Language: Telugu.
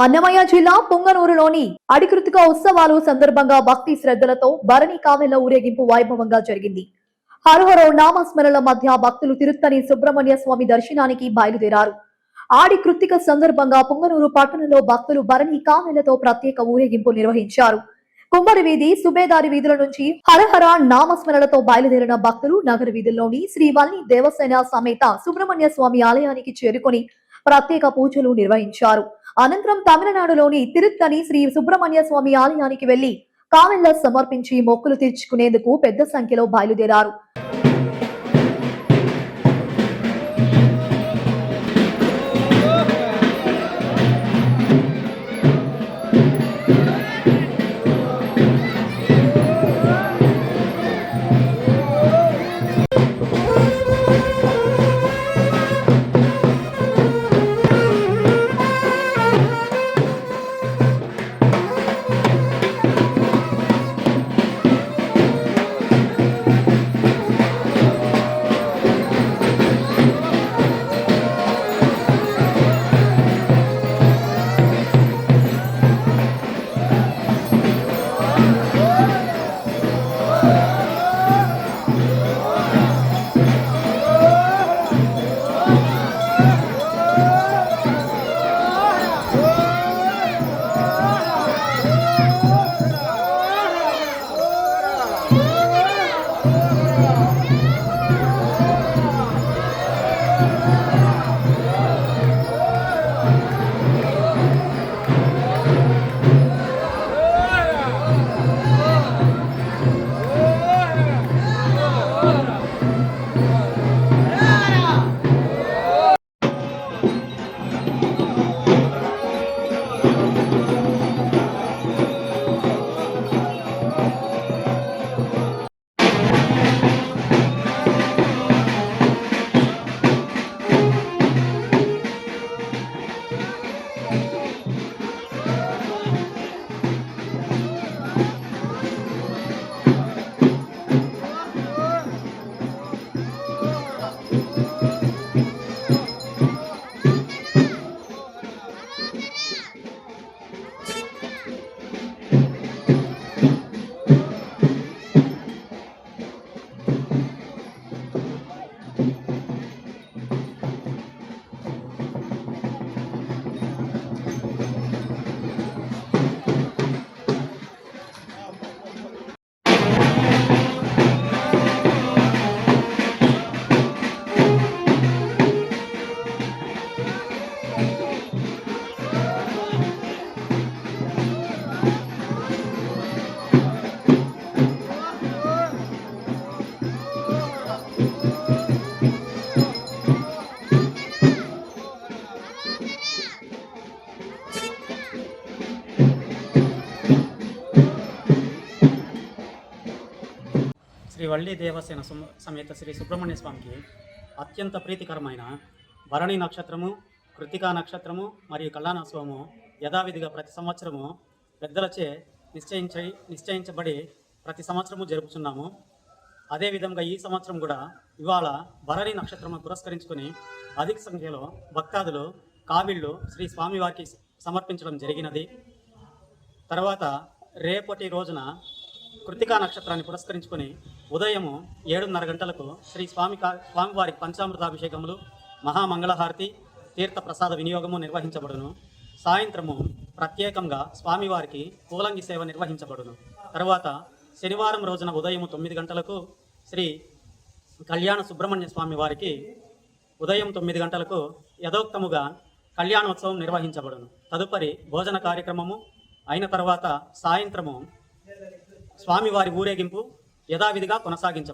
అన్నమయ్య జిల్లా పొంగనూరులోని అడికృతిక ఉత్సవాలు సందర్భంగా భక్తి శ్రద్ధలతో భరణి కావెల ఊరేగింపు వైభవంగా జరిగింది. హరహర నామస్మరణల మధ్య భక్తులు తిరుత్తని సుబ్రహ్మణ్య స్వామి దర్శనానికి బయలుదేరారు. ఆడి కృత్తిక సందర్భంగా పొంగనూరు పట్టణంలో భక్తులు భరణి కావెలతో ప్రత్యేక ఊరేగింపు నిర్వహించారు. కుమ్మరి వీధి, సుబేదారి వీధుల నుంచి హరహర నామస్మరణలతో బయలుదేరిన భక్తులు నగర వీధుల్లోని శ్రీవల్లి దేవసేన సమేత సుబ్రహ్మణ్య స్వామి ఆలయానికి చేరుకొని ప్రత్యేక పూజలు నిర్వహించారు. అనంతరం తమిళనాడులోని తిరుత్తని శ్రీ సుబ్రహ్మణ్య స్వామి ఆలయానికి వెళ్లి కావెళ్ల సమర్పించి మొక్కులు తీర్చుకునేందుకు పెద్ద సంఖ్యలో బయలుదేరారు. శ్రీ వల్లి దేవసేన సమేత శ్రీ సుబ్రహ్మణ్య స్వామికి అత్యంత ప్రీతికరమైన భరణి నక్షత్రము, కృతికా నక్షత్రము మరియు కళ్యాణోత్సవము యథావిధిగా ప్రతి సంవత్సరము పెద్దలచే నిశ్చయించబడి ప్రతి సంవత్సరము జరుపుతున్నాము. అదేవిధంగా ఈ సంవత్సరం కూడా ఇవాళ భరణి నక్షత్రము పురస్కరించుకొని అధిక సంఖ్యలో భక్తాదులు కావిళ్ళు శ్రీ స్వామివారికి సమర్పించడం జరిగినది. తర్వాత రేపటి రోజున కృతికా నక్షత్రాన్ని పురస్కరించుకొని ఉదయము 7:30 గంటలకు శ్రీ స్వామివారికి పంచామృతాభిషేకములు, మహామంగళహారతి, తీర్థ ప్రసాద వినియోగము నిర్వహించబడును. సాయంత్రము ప్రత్యేకంగా స్వామివారికి పూలంగి సేవ నిర్వహించబడును. తర్వాత శనివారం రోజున ఉదయం 9 గంటలకు శ్రీ కళ్యాణ సుబ్రహ్మణ్య స్వామి వారికి ఉదయం 9 గంటలకు యథోక్తముగా కళ్యాణోత్సవం నిర్వహించబడును. తదుపరి భోజన కార్యక్రమము అయిన తర్వాత సాయంత్రము స్వామివారి ఊరేగింపు యథావిధిగా కొనసాగించబడును.